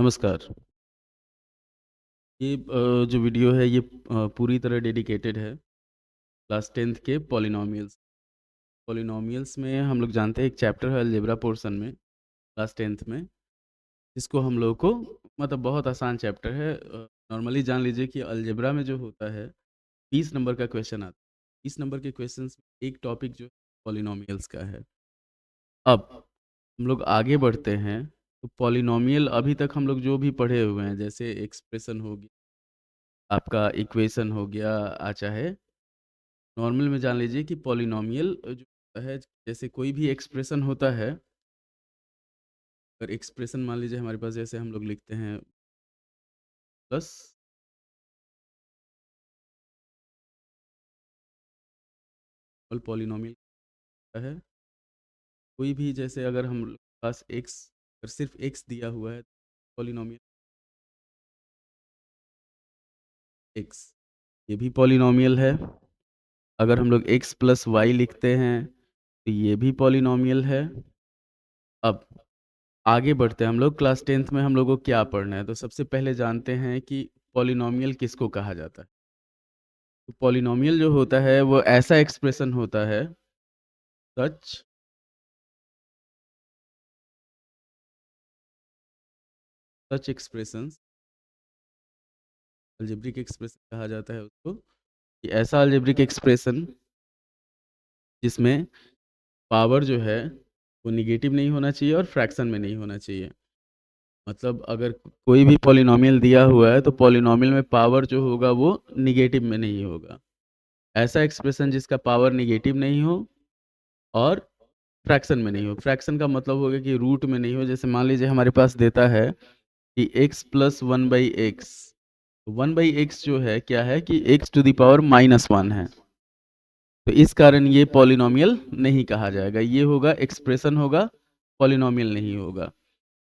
नमस्कार। ये जो वीडियो है ये पूरी तरह डेडिकेटेड है क्लास 10th के पॉलिनॉमियल्स। पॉलिनॉमियल्स में हम लोग जानते हैं एक चैप्टर है अलजेब्रा पोर्शन में क्लास 10th में, जिसको हम लोग को मतलब बहुत आसान चैप्टर है। नॉर्मली जान लीजिए कि अलजेब्रा में जो होता है 20 नंबर का क्वेश्चन आता है। 20 नंबर के क्वेश्चंस में एक टॉपिक जो पॉलिनॉमियल्स का है। अब हम लोग आगे बढ़ते हैं तो पॉलिनॉमियल अभी तक हम लोग जो भी पढ़े हुए हैं जैसे एक्सप्रेशन हो गया, आपका इक्वेशन हो गया, चाहे नॉर्मल में जान लीजिए कि पॉलिनॉमियल जो होता है, जैसे कोई भी एक्सप्रेशन होता है। अगर एक्सप्रेशन मान लीजिए हमारे पास जैसे हम लोग लिखते हैं प्लस पॉलिनॉमियल है। कोई भी जैसे अगर हम लोग के पास एक्स, अगर सिर्फ एक्स दिया हुआ है पॉलिनॉमियल एक्स, ये भी पॉलिनॉमियल है। अगर हम लोग एक्स प्लस वाई लिखते हैं तो ये भी पॉलिनॉमियल है। अब आगे बढ़ते हैं, हम लोग क्लास 10th में हम लोगों को क्या पढ़ना है, तो सबसे पहले जानते हैं कि पॉलिनॉमियल किसको कहा जाता है। तो पॉलिनॉमियल जो होता है वो ऐसा एक्सप्रेशन होता है, सच सच एक्सप्रेशंस, अलजेब्रिक एक्सप्रेशन कहा जाता है उसको, कि ऐसा अलजेब्रिक एक्सप्रेशन जिसमें पावर जो है वो निगेटिव नहीं होना चाहिए और फ्रैक्शन में नहीं होना चाहिए। मतलब अगर कोई भी पॉलिनॉमियल दिया हुआ है तो पॉलिनॉमियल में पावर जो होगा वो निगेटिव में नहीं होगा। ऐसा एक्सप्रेशन जिसका पावर निगेटिव नहीं हो और फ्रैक्शन में नहीं हो। फ्रैक्शन का मतलब होगा कि रूट में नहीं हो। जैसे मान लीजिए हमारे पास देता है कि x प्लस 1/x, 1/x जो है क्या है कि x टू द पावर -1 है। तो इस कारण ये पॉलिनॉमियल नहीं कहा जाएगा, ये होगा एक्सप्रेशन होगा, पॉलिनॉमियल नहीं होगा।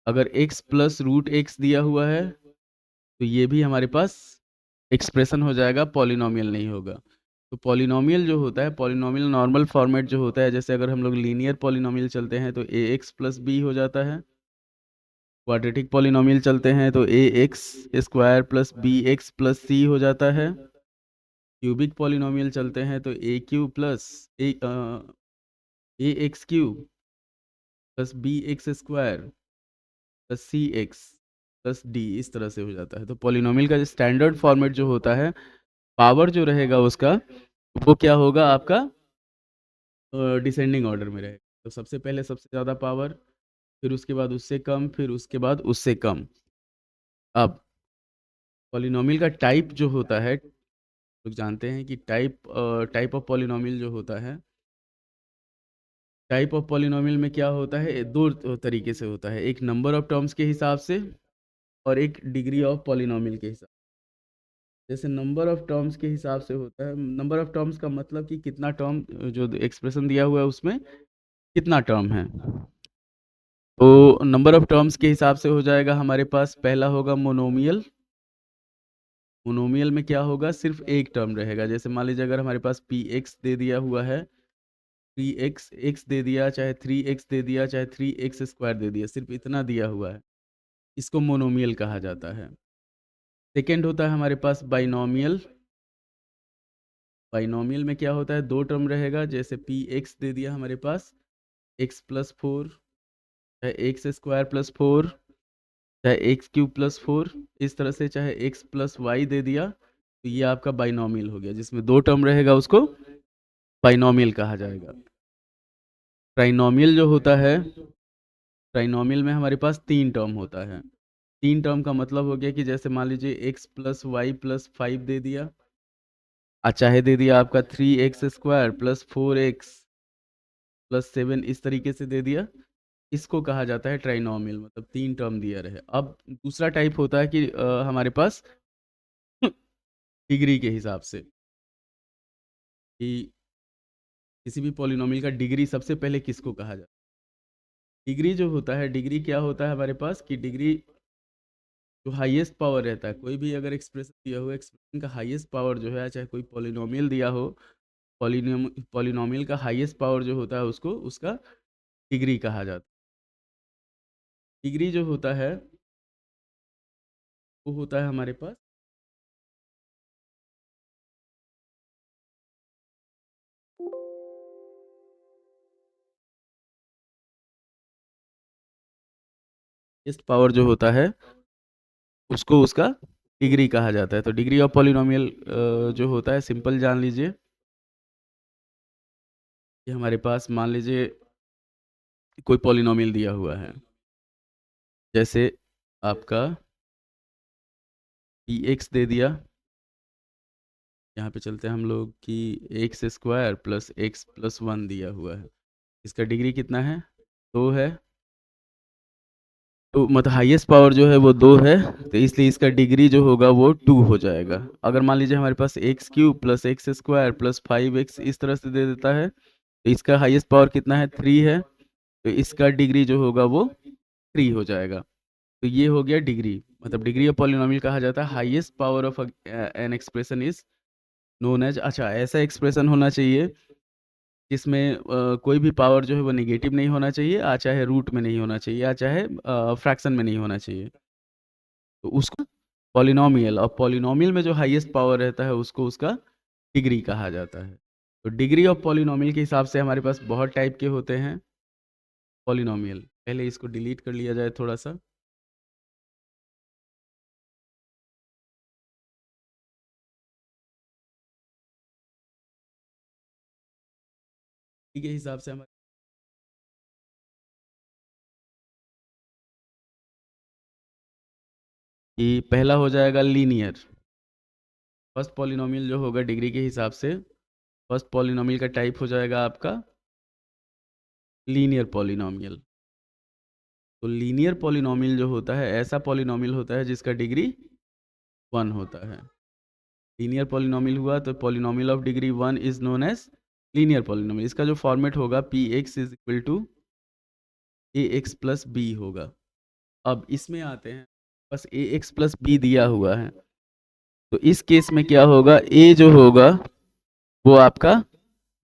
अगर x प्लस रूट एक्स दिया हुआ है तो ये भी हमारे पास एक्सप्रेशन हो जाएगा, पॉलिनॉमियल नहीं होगा। तो पॉलिनॉमियल जो होता है, पॉलिनॉमियल नॉर्मल फॉर्मेट जो होता है, जैसे अगर हम लोग लीनियर पॉलिनॉमियल चलते हैं तो ax प्लस b हो जाता है। क्वाड्रेटिक पॉलिनॉमियल चलते हैं तो ax square plus bx plus c हो जाता है। क्यूबिक पॉलिनॉमियल चलते हैं तो a Q plus a x cube plus b x square plus c x plus d, इस तरह से हो जाता है। तो पॉलिनॉमियल का जो स्टैंडर्ड फॉर्मेट जो होता है, पावर जो रहेगा उसका वो क्या होगा आपका, डिसेंडिंग ऑर्डर में रहेगा। तो सबसे पहले सबसे ज़्यादा पावर, फिर उसके बाद उससे कम, फिर उसके बाद उससे कम। अब पॉलिनॉमियल का टाइप जो होता है, लोग जानते हैं कि टाइप ऑफ पॉलिनॉमियल जो होता है, टाइप ऑफ पॉलिनॉमियल में क्या होता है, दो तरीके से होता है। एक नंबर ऑफ टर्म्स के हिसाब से और एक डिग्री ऑफ पॉलिनॉमियल के हिसाब। जैसे नंबर ऑफ टर्म्स के हिसाब से होता है, नंबर ऑफ टर्म्स का मतलब कि कितना टर्म, जो एक्सप्रेशन दिया हुआ है उसमें कितना टर्म है। तो नंबर ऑफ टर्म्स के हिसाब से हो जाएगा, हमारे पास पहला होगा मोनोमियल। मोनोमियल में क्या होगा, सिर्फ एक टर्म रहेगा। जैसे मान लीजिए अगर हमारे पास पी एक्स दे दिया हुआ है, 3x एक्स दे दिया, चाहे 3x दे दिया, चाहे 3x स्क्वायर दे दिया, सिर्फ इतना दिया हुआ है, इसको मोनोमियल कहा जाता है। सेकेंड होता है हमारे पास बाइनोमियल। बाइनोमियल में क्या होता है, दो टर्म रहेगा। जैसे पी एक्स दे दिया हमारे पास x+4, चाहे एक्स स्क्वायर प्लस 4, चाहे एक्स क्यूब प्लस 4, इस तरह से, चाहे x प्लस वाई दे दिया, तो ये आपका बाइनोमियल हो गया। जिसमें दो टर्म रहेगा उसको बाइनोमियल कहा जाएगा। ट्राइनोमियल जो होता है, ट्राइनोमियल में हमारे पास तीन टर्म होता है। तीन टर्म का मतलब हो गया कि जैसे मान लीजिए x प्लस वाई प्लस 5 दे दिया, चाहे दे दिया आपका 3x² प्लस 4x प्लस 7, इस तरीके से दे दिया, इसको कहा जाता है ट्राइनोमियल, मतलब तीन टर्म दिया रहे। अब दूसरा टाइप होता है कि हमारे पास डिग्री के हिसाब से, कि किसी भी पॉलिनोमियल का डिग्री सबसे पहले किसको कहा जाता है। डिग्री जो होता है, डिग्री क्या होता है हमारे पास, कि डिग्री जो हाईएस्ट पावर रहता है, कोई भी अगर एक्सप्रेशन दिया हुआ, एक्सप्रेशन का हाईएस्ट पावर जो है, चाहे कोई पॉलिनोमियल दिया हो, पॉलिनोमियल का हाईएस्ट पावर जो होता है उसको, उसका डिग्री कहा जाता है। डिग्री जो होता है वो होता है हमारे पास हाईएस्ट पावर जो होता है उसको उसका डिग्री कहा जाता है। तो डिग्री ऑफ पॉलिनोमियल जो होता है सिंपल जान लीजिए कि हमारे पास मान लीजिए कोई पॉलिनोमियल दिया हुआ है, जैसे आपका पी एक्स दे दिया। यहाँ पे चलते हैं हम लोग कि x square plus x plus one दिया हुआ है। इसका डिग्री कितना है? 2 है। तो मतलब हाईएस्ट पावर जो है वो 2 है, तो इसलिए इसका डिग्री जो होगा वो 2 हो जाएगा। अगर मान लीजिए हमारे पास x cube plus x square plus 5x इस तरह से दे देता है, तो इसका हाईएस्ट पावर कितना है? 3 है। तो इसका डिग्री जो होगा वो 3 हो जाएगा। तो ये हो गया डिग्री, मतलब डिग्री ऑफ पॉलिनोमियल कहा जाता है highest power of an expression is known as. अच्छा, ऐसा एक्सप्रेशन होना चाहिए जिसमें कोई भी पावर जो है वो नेगेटिव नहीं होना चाहिए, चाहे रूट में नहीं होना चाहिए, चाहे फ्रैक्शन में नहीं होना चाहिए। तो उसको पॉलिनोमियल, और पॉलिनोमियल में जो हाईएस्ट पावर रहता है उसको उसका डिग्री कहा जाता है। तो डिग्री ऑफ पॉलिनोमियल के हिसाब से हमारे पास बहुत टाइप के होते हैं पॉलिनोमियल। पहले इसको डिलीट कर लिया जाए थोड़ा सा। के हिसाब से हमारे कि पहला हो जाएगा लीनियर। फर्स्ट पॉलिनोमियल जो होगा डिग्री के हिसाब से, फर्स्ट पॉलिनोमियल का टाइप हो जाएगा आपका लीनियर पॉलिनोमियल। तो लीनियर पॉलिनोमियल जो होता है ऐसा पॉलिनोमियल होता है जिसका डिग्री 1 होता है। लीनियर पॉलिनोमियल हुआ तो polynomial of degree 1 is known as linear polynomial. इसका जो फॉर्मेट होगा P x is equal to a x plus b होगा। अब इसमें आते हैं, बस ए एक्स प्लस बी दिया हुआ है, तो इस केस में क्या होगा? ए जो होगा वो आपका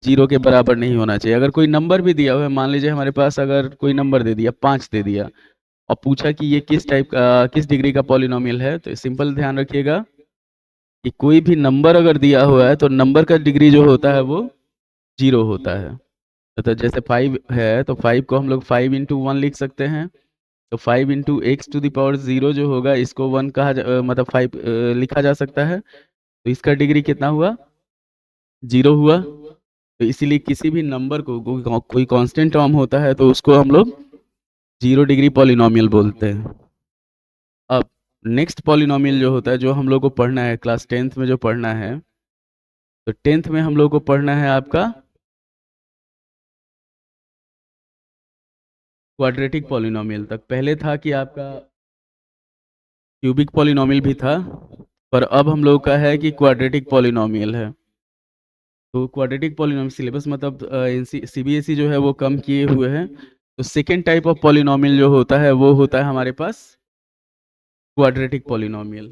0 के बराबर नहीं होना चाहिए। अगर कोई नंबर भी दिया हुआ है, मान लीजिए हमारे पास अगर कोई नंबर दे दिया 5 दे दिया और पूछा कि ये किस टाइप का, किस डिग्री का पॉलिनोमियल है, तो सिंपल ध्यान रखिएगा कि कोई भी नंबर अगर दिया हुआ है तो नंबर का डिग्री जो होता है वो 0 होता है। तो जैसे 5 है तो 5 को हम लोग 5 इंटू 1 लिख सकते हैं। तो 5 into x to the power 0 जो होगा इसको 1 मतलब 5 लिखा जा सकता है। तो इसका डिग्री कितना हुआ? 0 हुआ। तो इसीलिए किसी भी नंबर को कोई कांस्टेंट टर्म होता है तो उसको हम लोग 0 डिग्री पॉलिनोमियल बोलते हैं। अब नेक्स्ट पॉलिनोमियल जो होता है, जो हम लोग को पढ़ना है क्लास 10th में जो पढ़ना है, तो 10th में हम लोग को पढ़ना है आपका क्वाड्रेटिक पॉलिनोमियल। तक पहले था कि आपका क्यूबिक पॉलिनोमियल भी था, पर अब हम लोग का है कि क्वाड्रेटिक पॉलिनोमियल है। तो क्वाड्रेटिक पॉलिनोमियल सिलेबस मतलब सीबीएसई जो है वो कम किए हुए हैं। तो सेकेंड टाइप ऑफ पॉलिनोमियल जो होता है वो होता है हमारे पास क्वाड्रेटिक पॉलिनोमियल।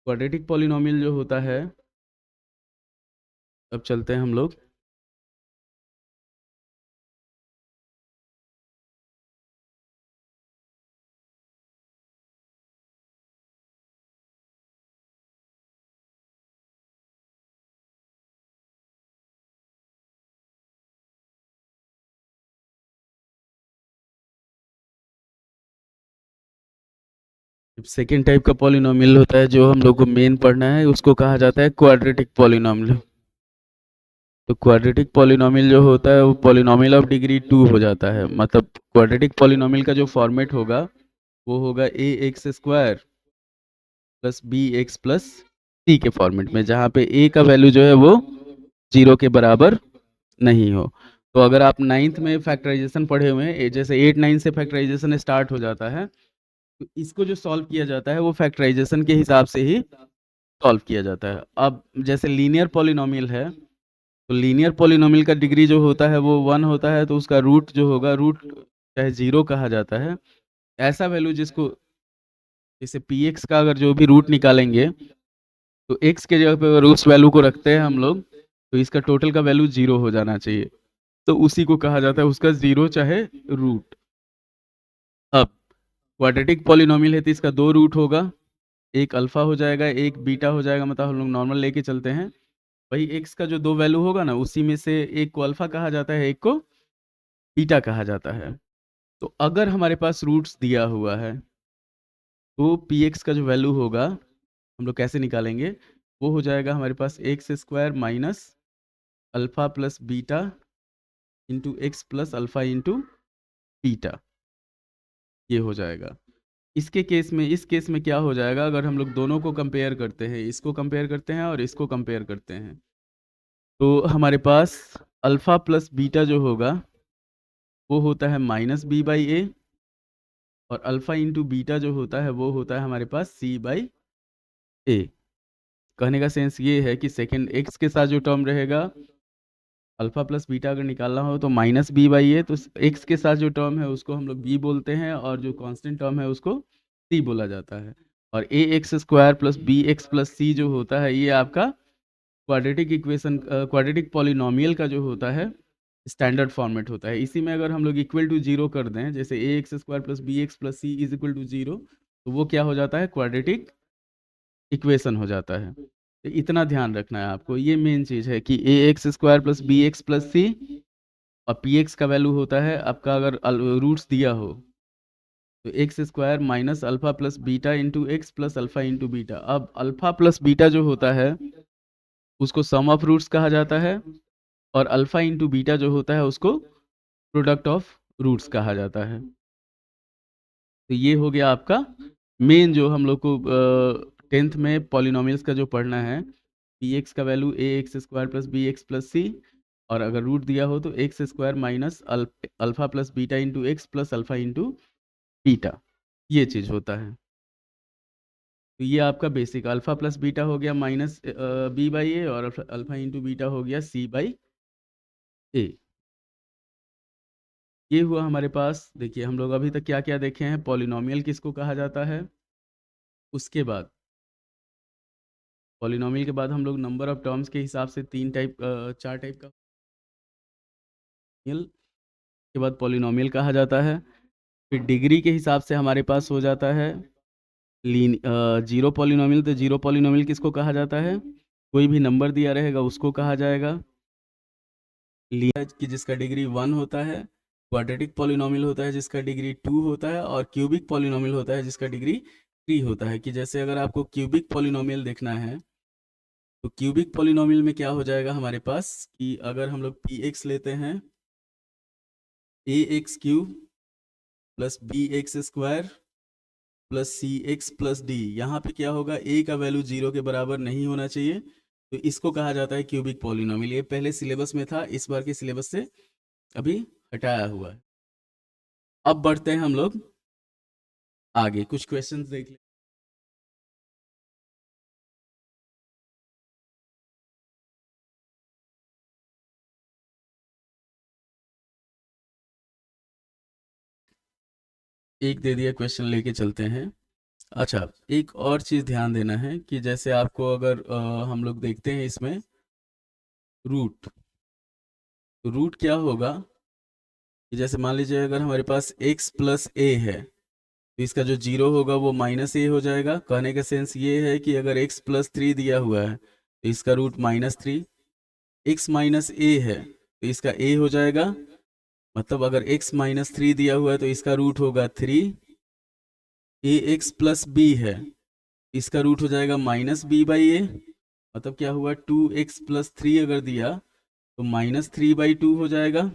क्वाड्रेटिक पॉलिनोमियल जो होता है, अब चलते हैं हम लोग सेकेंड टाइप का पॉलिनोमियल होता है जो हम लोग को मेन पढ़ना है, उसको कहा जाता है क्वाड्रेटिक पॉलिनोमियल। तो क्वाड्रेटिक पॉलिनोमियल जो होता है वो पॉलिनोमियल ऑफ डिग्री 2 हो जाता है। मतलब क्वाड्रेटिक पॉलिनोमियल का जो फॉर्मेट होगा वो होगा a x square plus b x plus c के फॉर्मेट में, जहाँ पे ए का वैल्यू जो है वो 0 के बराबर नहीं हो। तो अगर आप 9th में फैक्टराइजेशन पढ़े हुए हैं, जैसे 8 9 से फैक्टराइजेशन स्टार्ट हो जाता है, तो इसको जो सॉल्व किया जाता है वो फैक्टराइजेशन के हिसाब से ही सॉल्व किया जाता है। अब जैसे लीनियर पॉलिनोमियल है, तो लीनियर पॉलिनोमियल का डिग्री जो होता है वो 1 होता है, तो उसका रूट जो होगा, रूट चाहे 0 कहा जाता है। ऐसा वैल्यू जिसको, जैसे पी एक्स का अगर जो भी रूट निकालेंगे तो एक्स के जगह पे अगर उस वैल्यू को रखते हैं हम लोग, तो इसका टोटल का वैल्यू 0 हो जाना चाहिए। तो उसी को कहा जाता है उसका 0 चाहे रूट। अब क्वाड्रेटिक पॉलिनोमियल है तो इसका 2 रूट होगा, एक अल्फा हो जाएगा, एक बीटा हो जाएगा, मतलब हम लोग नॉर्मल लेके चलते हैं। वही एक्स का जो 2 वैल्यू होगा ना, उसी में से एक को अल्फा कहा जाता है, एक को बीटा कहा जाता है। तो अगर हमारे पास रूट्स दिया हुआ है तो पी एक्स का जो वैल्यू होगा हम लोग कैसे निकालेंगे, वो हो जाएगा हमारे पास x square minus alpha plus beta into x plus alpha into beta, ये हो जाएगा। इस केस में क्या हो जाएगा, अगर हम लोग दोनों को कंपेयर करते हैं, इसको कंपेयर करते हैं और इसको कंपेयर करते हैं, तो हमारे पास अल्फा प्लस बीटा जो होगा वो होता है माइनस बी बाई ए, और अल्फा इंटू बीटा जो होता है वो होता है हमारे पास सी बाई ए। कहने का सेंस ये है कि सेकेंड एक्स के साथ जो टर्म रहेगा, अल्फा प्लस बीटा अगर निकालना हो तो माइनस बी बाई ए, तो एक्स के साथ जो टर्म है उसको हम लोग बी बोलते हैं, और जो कांस्टेंट टर्म है उसको सी बोला जाता है। और a x square plus b x plus c जो होता है, ये आपका क्वाड्रेटिक इक्वेशन, क्वाड्रेटिक पॉलिनोमियल का जो होता है स्टैंडर्ड फॉर्मेट होता है। इसी में अगर हम लोग इक्वल टू जीरो कर दें, जैसे a x square plus b x plus c is equal to zero, तो वो क्या हो जाता है, क्वाड्रेटिक इक्वेशन हो जाता है। तो इतना ध्यान रखना है आपको, ये मेन चीज़ है कि a x square plus b x plus c, और पी एक्स का वैल्यू होता है आपका, अगर रूट्स दिया हो तो x square minus alpha plus beta into x plus alpha into beta. अब अल्फा प्लस बीटा जो होता है उसको सम ऑफ रूट्स कहा जाता है, और अल्फा इंटू बीटा जो होता है उसको प्रोडक्ट ऑफ रूट्स कहा जाता है। तो ये हो गया आपका मेन, जो हम लोग को 10th में पॉलिनोमियल्स का जो पढ़ना है, पी एक्स का value a x square plus b x plus c, और अगर रूट दिया हो तो x square minus alpha plus beta into x plus alpha into beta, ये चीज़ होता है। तो ये आपका बेसिक अल्फा प्लस बीटा हो गया माइनस बी बाई ए, और अल्फा इंटू बीटा हो गया सी बाई ए। ये हुआ हमारे पास। देखिए हम लोग अभी तक क्या क्या देखे हैं, पॉलिनोमियल किसको कहा जाता है, उसके बाद पॉलिनोमियल के बाद हम लोग नंबर ऑफ टर्म्स के हिसाब से 4 टाइप का पॉलिनोमियल के बाद पॉलिनोमियल कहा जाता है। फिर डिग्री के हिसाब से हमारे पास हो जाता है जीरो पॉलिनोमियल। तो जीरो पॉलिनोमियल किसको कहा जाता है, कोई भी नंबर दिया रहेगा उसको कहा जाएगा लीनियर, कि जिसका डिग्री 1 होता है। क्वाड्रेटिक पॉलिनोमियल होता है जिसका डिग्री 2 होता है, और क्यूबिक पॉलिनोमियल होता है जिसका डिग्री 3 होता है। कि जैसे अगर आपको क्यूबिक पॉलिनोमियल देखना है, तो क्यूबिक पॉलिनोमियल में क्या हो जाएगा हमारे पास, कि अगर हम लोग पी एक्स लेते हैं, a x cube plus b x square plus c x plus d, यहाँ पे क्या होगा, ए का वैल्यू 0 के बराबर नहीं होना चाहिए, तो इसको कहा जाता है क्यूबिक पॉलिनोमियल। ये पहले सिलेबस में था, इस बार के सिलेबस से अभी हटाया हुआ है। अब बढ़ते हैं हम लोग आगे, कुछ क्वेश्चंस देख लें। एक दे दिया क्वेश्चन, लेके चलते हैं। अच्छा, एक और चीज़ ध्यान देना है कि जैसे आपको अगर हम लोग देखते हैं इसमें रूट, तो रूट क्या होगा, कि जैसे मान लीजिए अगर हमारे पास x प्लस ए है, तो इसका जो 0 होगा वो माइनस ए हो जाएगा। कहने का सेंस ये है कि अगर x प्लस 3 दिया हुआ है तो इसका रूट -3, x माइनस ए है तो इसका a हो जाएगा, मतलब अगर x -3 दिया हुआ है तो इसका रूट होगा 3। ए एक्स प्लस बी है, इसका रूट हो जाएगा -b/a, मतलब क्या हुआ, 2x प्लस 3 अगर दिया तो -3/2 हो जाएगा।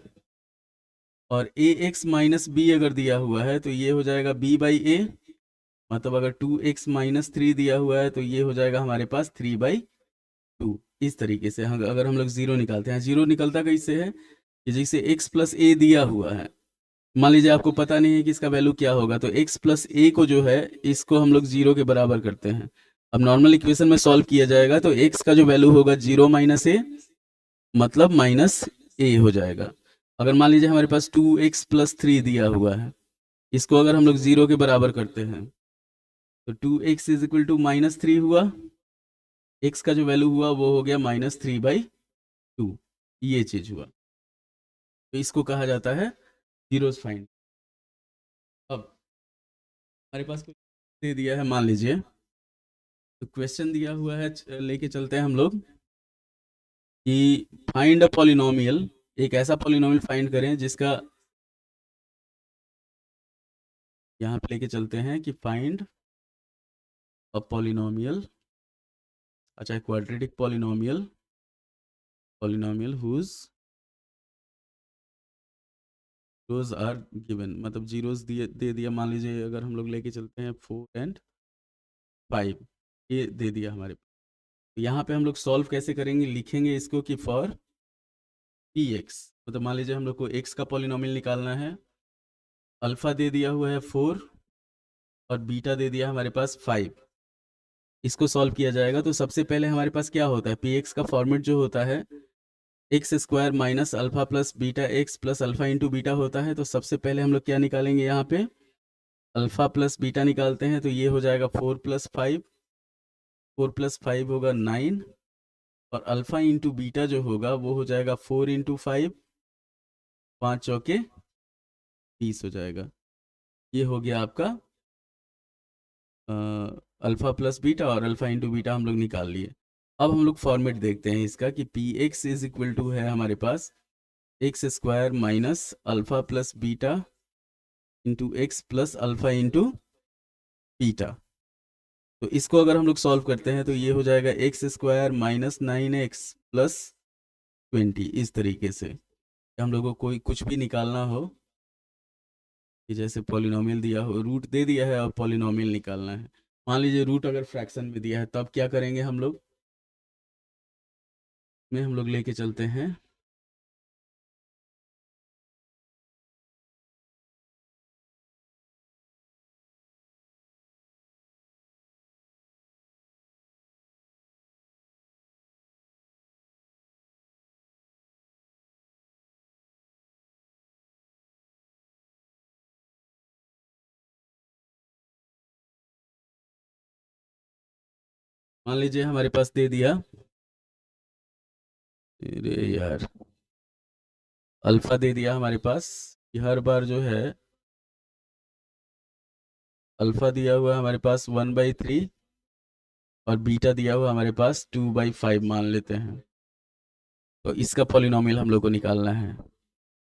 और ए एक्स माइनस बी अगर दिया हुआ है तो ये हो जाएगा b/a, मतलब अगर 2x -3 दिया हुआ है तो ये हो जाएगा हमारे पास 3/2। इस तरीके से अगर हम लोग जीरो निकालते हैं, जीरो निकलता कैसे है, कि जैसे x प्लस ए दिया हुआ है, मान लीजिए आपको पता नहीं है कि इसका वैल्यू क्या होगा, तो x प्लस ए को जो है इसको हम लोग 0 के बराबर करते हैं। अब नॉर्मल इक्वेशन में सॉल्व किया जाएगा तो x का जो वैल्यू होगा 0 माइनस ए, मतलब माइनस ए हो जाएगा। अगर मान लीजिए हमारे पास 2x प्लस 3 दिया हुआ है, इसको अगर हम लोग 0 के बराबर करते हैं तो 2x इज इक्वल टू -3 हुआ, x का जो वैल्यू हुआ वो हो गया -3/2, ये चीज हुआ। तो इसको कहा जाता है जीरोस फाइंड। अब हमारे पास कुछ दे दिया है, मान लीजिए। तो क्वेश्चन दिया हुआ है, लेके चलते हैं हम लोग कि फाइंड अ पॉलिनोमियल, एक ऐसा पॉलिनोमियल फाइंड करें जिसका, यहाँ पे लेके चलते हैं कि फाइंड अ पॉलिनोमियल, अच्छा quadratic polynomial, polynomial whose roots are given, मतलब जीरोस दिए दे दिया। मान लीजिए अगर हम लोग लेके चलते हैं 4 और 5, ये दे दिया हमारे। यहाँ पे हम लोग सॉल्व कैसे करेंगे, लिखेंगे इसको कि फॉर पी एक्स, मतलब मान लीजिए हम लोग को एक्स का पॉलिनोमियल निकालना है। अल्फा दे दिया हुआ है 4 और बीटा दे दिया हमारे पास 5। इसको सॉल्व किया जाएगा तो सबसे पहले हमारे पास क्या होता है, पी एक्स का फॉर्मेट जो होता है x square minus alpha plus beta x plus alpha into beta होता है। तो सबसे पहले हम लोग क्या निकालेंगे, यहाँ पे अल्फा प्लस बीटा निकालते हैं। तो ये हो जाएगा 4 + 5, 4 + 5 होगा 9, और अल्फा इंटू बीटा जो होगा वो हो जाएगा 4 × 5, 5 × 4 = 20 हो जाएगा। ये हो गया आपका अल्फा प्लस बीटा, और अल्फा इंटू बीटा हम लोग निकाल लिए। अब हम लोग फॉर्मेट देखते हैं इसका कि p x is equal to है हमारे पास x square minus alpha plus beta into x plus alpha into beta. तो इसको अगर हम लोग सॉल्व करते हैं तो ये हो जाएगा x square minus 9x plus 20। इस तरीके से हम लोगों को कोई कुछ भी निकालना हो, कि जैसे पॉलिनोमियल दिया हो, रूट दे दिया है और पॉलिनोमियल निकालना है। मान लीजिए रूट अगर फ्रैक्शन में दिया है, तब क्या करेंगे हम लोग, में हम लोग लेके चलते हैं मान लीजिए हमारे पास दे दिया, अरे यार, अल्फा दे दिया हमारे पास कि हर बार जो है अल्फा दिया हुआ है हमारे पास 1/3, और बीटा दिया हुआ हमारे पास 2/5 मान लेते हैं। तो इसका पॉलिनोमियल हम लोग को निकालना है।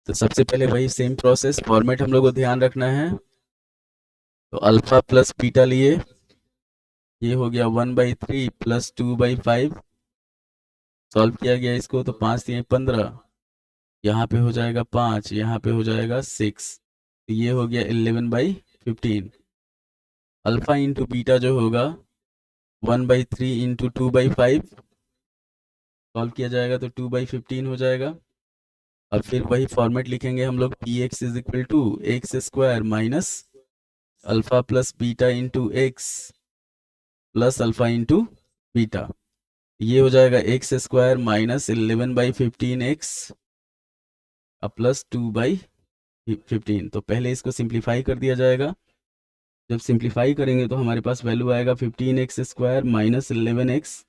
तो सबसे पहले वही सेम प्रोसेस, फॉर्मेट हम लोग को ध्यान रखना है। तो अल्फा प्लस बीटा लिए, ये हो गया 1/3 प्लस 2/5। सॉल्व किया गया इसको तो 5×3 = 15, यहाँ पे हो जाएगा 5, यहाँ पे हो जाएगा 6, तो ये हो गया 11/15। अल्फा इंटू बीटा जो होगा 1/3 इंटू 2/5, सॉल्व किया जाएगा तो 2/15 हो जाएगा। अब फिर वही फॉर्मेट लिखेंगे हम लोग, P x is equal to x square minus alpha plus beta into x plus alpha into beta. ये हो जाएगा x square minus 11/15x plus 2/15। तो पहले इसको सिंप्लीफाई कर दिया जाएगा। जब सिंप्लीफाई करेंगे तो हमारे पास वैल्यू आएगा 15x² minus 11x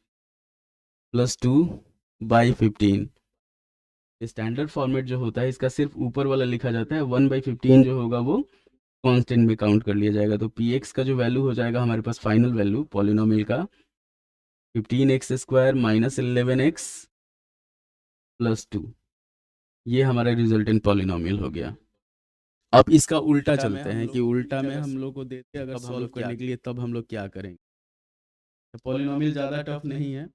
plus 2/15। Standard format जो होता है इसका सिर्फ ऊपर वाला लिखा जाता है, 1/15 जो होगा वो कांस्टेंट में काउंट कर लिया जाएगा। तो पी एक्स का जो वैल्यू हो जाएगा हमारे पास फाइनल वैल्यू पॉलिनोमियल का 15x² माइनस 11x प्लस 2, ये हमारा रिजल्टेंट पॉलिनोमियल हो गया। अब इसका उल्टा चलते हैं कि उल्टा में हम लोग को देते अगर सॉल्व करने के लिए, तब हम लोग क्या करेंगे। पॉलिनोमियल ज़्यादा टफ नहीं है,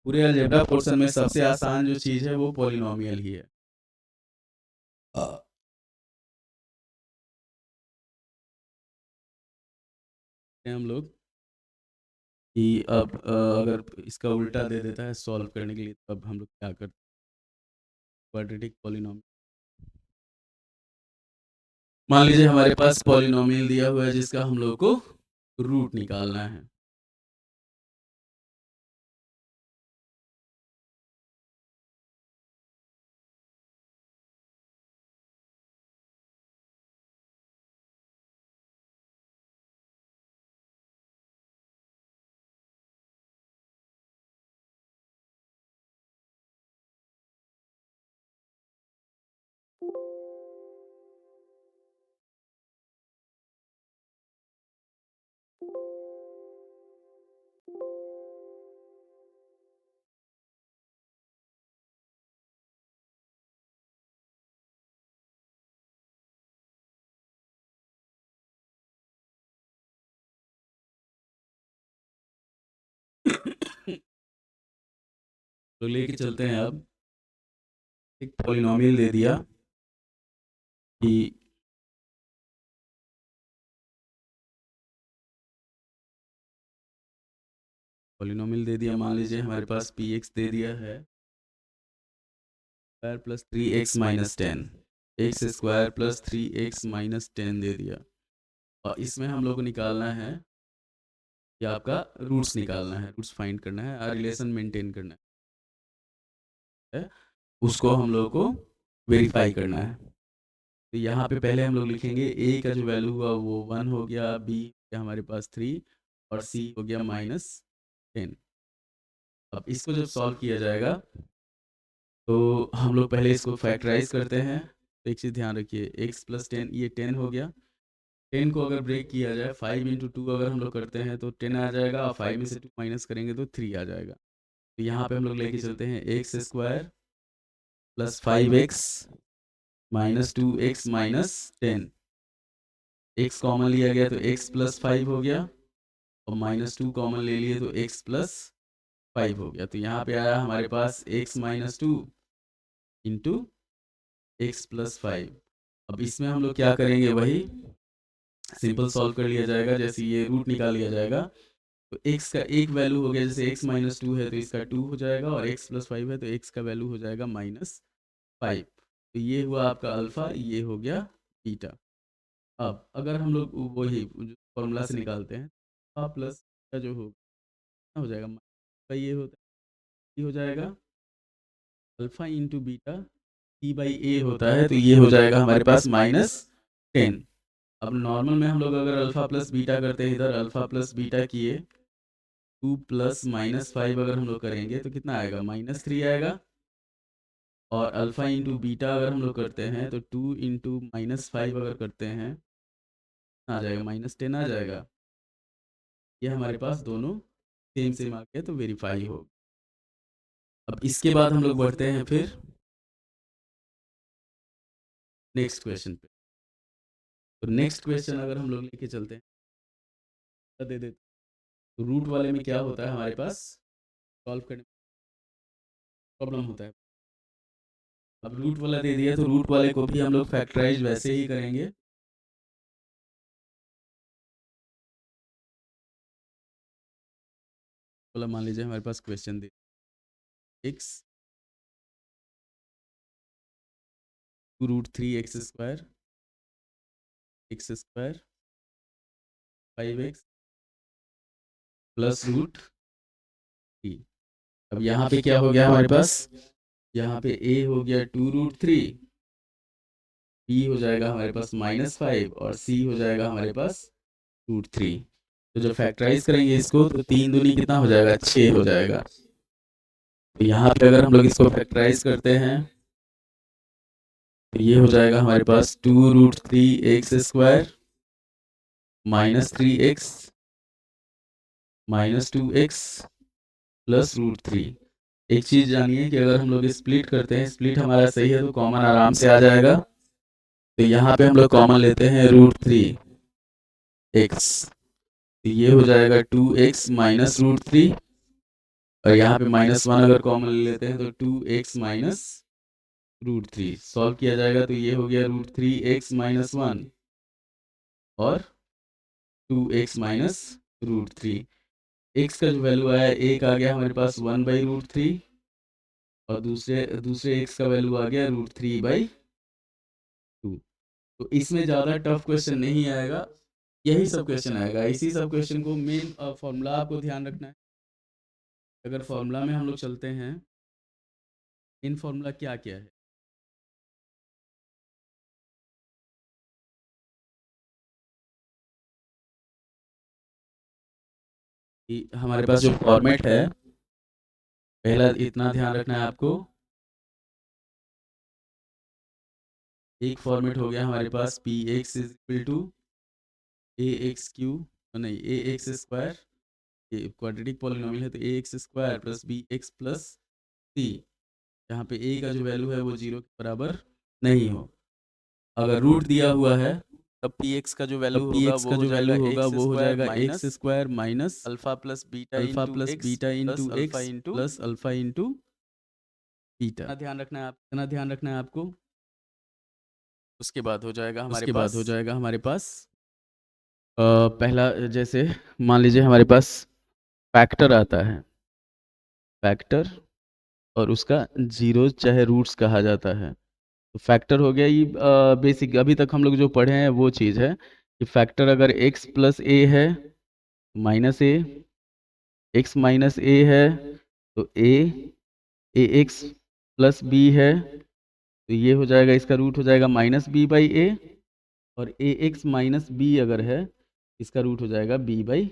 पूरे अलजेब्रा पोर्शन में सबसे आसान जो चीज़ है वो पॉलिनोमियल ही है। हम लोग कि अब अगर इसका उल्टा दे देता है सॉल्व करने के लिए, तब हम लोग क्या करते हैं, क्वाड्रेटिक पॉलिनोमियल। मान लीजिए हमारे पास पॉलिनोमियल दिया हुआ है जिसका हम लोग को रूट निकालना है। तो लेके चलते हैं अब एक पॉलिनोमियल दे दिया कि पॉलिनोमियल दे दिया, मान लीजिए हमारे पास पी एक्स दे दिया है square plus 3x minus 10, x square plus 3x minus 10 दे दिया। और इसमें हम लोग को निकालना है कि आपका रूट्स निकालना है, रूट्स फाइंड करना है, रिलेशन मेंटेन करना है, उसको हम लोग को वेरीफाई करना है। तो यहाँ पे पहले हम लोग लिखेंगे a का जो वैल्यू हुआ वो 1 हो गया, b का हमारे पास 3 और c हो गया -10। अब इसको जब सॉल्व किया जाएगा तो हम लोग पहले इसको फैक्टराइज करते हैं। तो एक चीज़ ध्यान रखिए, x प्लस 10, ये 10 हो गया। 10 को अगर ब्रेक किया जाए 5 इंटू 2 अगर हम लोग करते हैं तो 10 आ जाएगा, और 5 में से 2 माइनस करेंगे तो 3 आ जाएगा। तो यहाँ पे हम लोग लेके चलते हैं x square plus 5x minus 2x minus 10। x common लिया गया तो x प्लस 5 हो गया, और -2 कॉमन ले लिए तो x प्लस 5 हो गया। तो यहाँ पे आया हमारे पास x minus 2 into x plus 5। अब इसमें हम लोग क्या करेंगे, वही सिंपल सॉल्व कर लिया जाएगा, जैसे ये रूट निकाल लिया जाएगा। तो x का एक वैल्यू हो गया, जैसे x माइनस 2 है तो इसका 2 हो जाएगा, और x प्लस 5 है तो x का वैल्यू हो जाएगा -5। तो ये हुआ आपका अल्फ़ा, ये हो गया बीटा। अब अगर हम लोग वही फॉर्मूला से निकालते हैं, अल्फा प्लस का जो हो जाएगा ये होता है, ये हो जाएगा alpha into beta t by a होता है, तो ये हो जाएगा हमारे पास -10। अब नॉर्मल में हम लोग अगर अल्फ़ा प्लस बीटा करते हैं, इधर अल्फ़ा प्लस बीटा किए 2 प्लस -5 अगर हम लोग करेंगे तो कितना आएगा, -3 आएगा। और अल्फ़ा इंटू बीटा अगर हम लोग करते हैं तो 2 इंटू -5 अगर करते हैं आ जाएगा -10 आ जाएगा। ये हमारे पास दोनों सेम सेम आ गया, तो वेरीफाई हो। अब इसके बाद हम लोग बढ़ते हैं फिर नेक्स्ट क्वेश्चन पे। तो नेक्स्ट क्वेश्चन अगर हम लोग लेके चलते हैं, दे देते तो रूट वाले में क्या होता है हमारे पास, सॉल्व करने में प्रॉब्लम होता है। अब रूट वाला दे दिया तो रूट वाले को भी हम लोग फैक्टराइज वैसे ही करेंगे। वाला मान लीजिए हमारे पास क्वेश्चन दे x √3x square x square 5x plus √3। अब यहाँ पे क्या हो गया हमारे पास, यहाँ पे a हो गया 2√3, b हो जाएगा हमारे पास -5, और c हो जाएगा हमारे पास √3। तो जब फैक्टराइज करेंगे इसको तो 3 दूनी कितना हो जाएगा, 6 हो जाएगा। तो यहाँ पे अगर हम लोग इसको फैक्टराइज करते हैं तो ये हो जाएगा हमारे पास 2√3x square -3x -2x plus √3। एक चीज़ जानिए कि अगर हम लोग स्प्लिट करते हैं, स्प्लिट हमारा सही है तो कॉमन आराम से आ जाएगा। तो यहाँ पे हम लोग कॉमन लेते हैं √3x, तो ये हो जाएगा 2x माइनस √3, और यहाँ पे -1 अगर कॉमन ले लेते हैं तो 2x माइनस √3 सॉल्व किया जाएगा, तो ये हो गया √3x माइनस 1 और 2x माइनस √3। x का जो वैल्यू आया, एक आ गया हमारे पास 1/√3, और दूसरे x का वैल्यू आ गया √3/2। तो इसमें ज़्यादा टफ क्वेश्चन नहीं आएगा, यही सब क्वेश्चन आएगा। इसी सब क्वेश्चन को मेन फॉर्मूला आपको ध्यान रखना है। अगर फॉर्मूला में हम लोग चलते हैं, इन फॉर्मूला क्या क्या है, कि हमारे पास जो फॉर्मेट है, पहला इतना ध्यान रखना है आपको, एक फॉर्मेट हो गया हमारे पास p x is equal to a x q, नहीं ए एक्स स्क्वायर, ये क्वाड्रेटिक पॉलिनोमियल है तो a x square plus b x plus c. यहाँ पे ए का जो वैल्यू है वो 0 के बराबर नहीं हो। अगर रूट दिया हुआ है तब पी एक्स का जो वैल्यू पी होगा एक्स वो का हो जो जाएगा वैल्यू होगा एक्स वो हो स्क्वायर जाएगा x minus square minus alpha plus beta alpha into plus x beta plus into alpha x into plus alpha into beta. इतना ध्यान रखना है आपको। उसके बाद हो जाएगा हमारे पास पहला, जैसे मान लीजिए हमारे पास फैक्टर आता है, फैक्टर और उसका जीरो चाहे रूट्स कहा जाता है। तो फैक्टर हो गया ये बेसिक, अभी तक हम लोग जो पढ़े हैं वो चीज़ है कि फैक्टर अगर x प्लस ए है माइनस ए, x माइनस ए है तो ए एक्स प्लस बी है, तो ये हो जाएगा, इसका रूट हो जाएगा माइनस बी बाई ए, और ए एक्स माइनस बी अगर है इसका रूट हो जाएगा बी बाई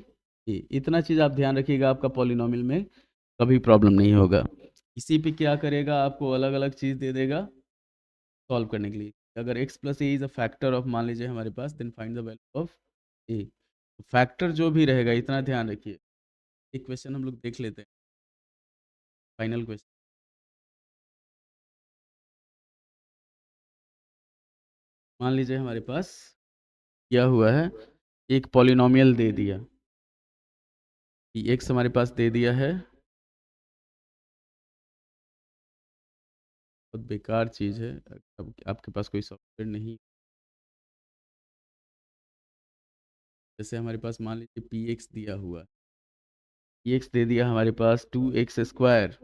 ए। इतना चीज़ आप ध्यान रखिएगा, आपका पॉलिनोमियल में कभी प्रॉब्लम नहीं होगा। इसी पे क्या करेगा, आपको अलग अलग चीज़ दे देगा सॉल्व करने के लिए। अगर x plus a is a factor of, मान लीजिए हमारे पास, then find the value of a. Factor जो भी रहेगा इतना ध्यान रखिए। एक क्वेश्चन हम लोग देख लेते हैं, फाइनल क्वेश्चन। मान लीजिए हमारे पास क्या हुआ है, एक पॉलिनोमियल दे दिया कि x हमारे पास दे दिया है, बहुत बेकार चीज़ है। अब आपके पास कोई सॉफ्टवेयर नहीं, जैसे हमारे पास मान लीजिए पी एक्स दिया हुआ, पी एक्स दे दिया हमारे पास 2x²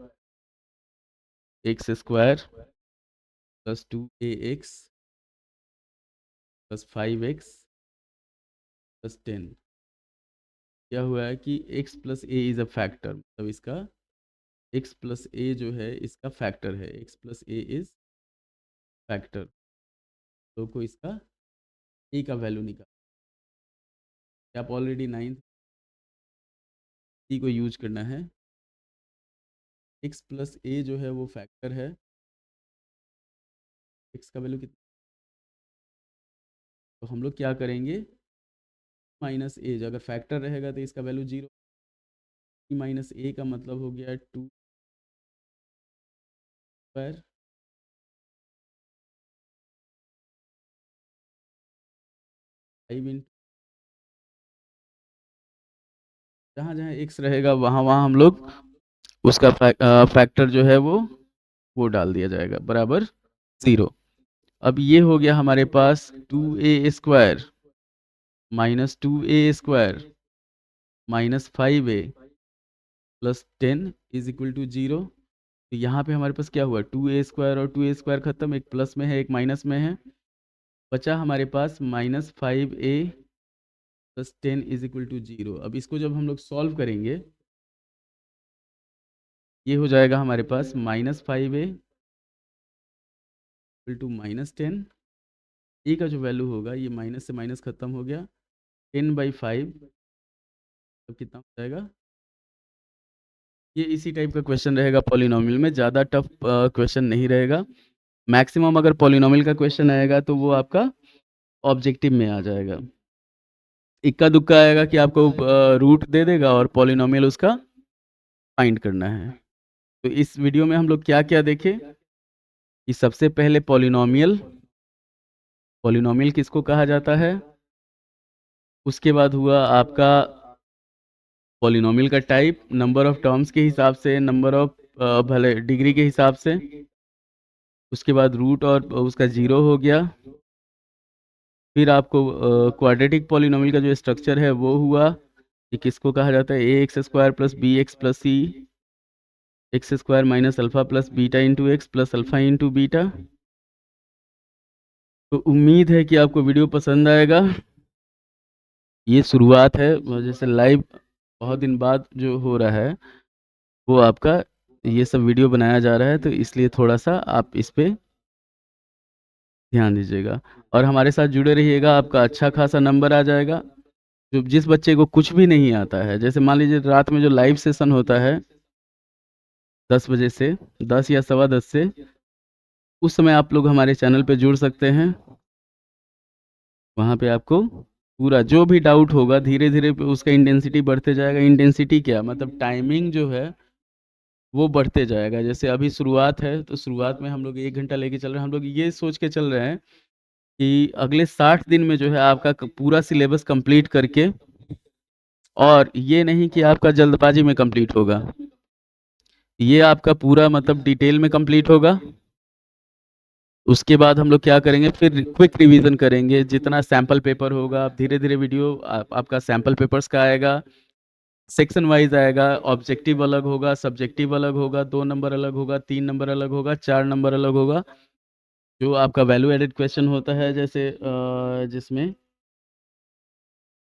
plus 2ax plus 5x plus 10। क्या हुआ है कि x plus a is a factor, मतलब इसका x प्लस ए जो है इसका फैक्टर है, x plus a is factor. तो को इसका ए का वैल्यू निकाल, आप ऑलरेडी 9th को यूज करना है। x प्लस ए जो है वो फैक्टर है, x का वैल्यू कितना, तो हम लोग क्या करेंगे, माइनस ए, अगर फैक्टर रहेगा तो इसका वैल्यू 0, माइनस ए का मतलब हो गया 2 स्क्वायर, फाइव इन, जहाँ जहाँ x रहेगा वहाँ वहाँ हम लोग उसका फैक्टर जो है वो डाल दिया जाएगा बराबर 0। अब ये हो गया हमारे पास 2a² minus 2a² minus 5a plus 10 is equal to 0। तो यहाँ पे हमारे पास क्या हुआ, 2a² और 2a² खत्म, एक प्लस में है एक माइनस में है, बचा हमारे पास minus 5a plus 10 is equal to 0। अब इसको जब हम लोग सॉल्व करेंगे, ये हो जाएगा हमारे पास minus 5a equal to minus 10, a का जो वैल्यू होगा ये माइनस से माइनस खत्म हो गया, 10/5, तो कितना हो जाएगा। ये इसी टाइप का क्वेश्चन रहेगा पॉलिनोमियल में, ज़्यादा टफ क्वेश्चन नहीं रहेगा। मैक्सिमम अगर पॉलिनोमियल का क्वेश्चन आएगा तो वो आपका ऑब्जेक्टिव में आ जाएगा, इक्का दुक्का आएगा कि आपको रूट दे देगा और पॉलिनोमियल उसका फाइंड करना है। तो इस वीडियो में हम लोग क्या क्या देखें कि सबसे पहले पॉलिनोमियल किसको कहा जाता है, उसके बाद हुआ आपका पॉलिनोमियल का टाइप, नंबर ऑफ टर्म्स के हिसाब से, नंबर ऑफ भले डिग्री के हिसाब से, उसके बाद रूट और उसका 0 हो गया। फिर आपको क्वाड्रेटिक पॉलिनोमियल का जो स्ट्रक्चर है वो हुआ कि किसको कहा जाता है, ax² plus b x plus c x² minus alpha plus beta into x plus alpha into beta. तो उम्मीद है कि आपको वीडियो पसंद आएगा। ये शुरुआत है, जैसे लाइव बहुत दिन बाद जो हो रहा है वो आपका ये सब वीडियो बनाया जा रहा है, तो इसलिए थोड़ा सा आप इस पे ध्यान दीजिएगा और हमारे साथ जुड़े रहिएगा, आपका अच्छा खासा नंबर आ जाएगा। जो जिस बच्चे को कुछ भी नहीं आता है, जैसे मान लीजिए रात में जो लाइव सेशन होता है 10 बजे से, 10 या 10:15 से, उस समय आप लोग हमारे चैनल पे जुड़ सकते हैं। वहाँ पे आपको पूरा जो भी डाउट होगा धीरे धीरे उसका इंटेंसिटी बढ़ते जाएगा। इंटेंसिटी क्या मतलब, टाइमिंग जो है वो बढ़ते जाएगा। जैसे अभी शुरुआत है तो शुरुआत में हम लोग 1 घंटा लेके चल रहे हैं, हम लोग ये सोच के चल रहे हैं कि अगले 60 दिन में जो है आपका पूरा सिलेबस कंप्लीट करके, और ये नहीं कि आपका जल्दबाजी में कंप्लीट होगा, ये आपका पूरा मतलब डिटेल में कंप्लीट होगा। उसके बाद हम लोग क्या करेंगे, फिर क्विक रिवीजन करेंगे। जितना सैंपल पेपर होगा, धीरे धीरे वीडियो आपका सैंपल पेपर्स का आएगा, सेक्शन वाइज आएगा। ऑब्जेक्टिव अलग होगा, सब्जेक्टिव अलग होगा, 2 नंबर अलग होगा, 3 नंबर अलग होगा, 4 नंबर अलग होगा। जो आपका वैल्यू एडेड क्वेश्चन होता है, जैसे जिसमें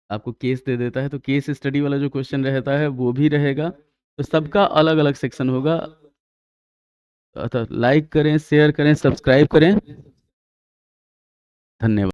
आपको केस दे देता है, तो केस स्टडी वाला जो क्वेश्चन रहता है वो भी रहेगा। तो सबका अलग अलग सेक्शन होगा। लाइक करें, शेयर करें, सब्सक्राइब करें। धन्यवाद।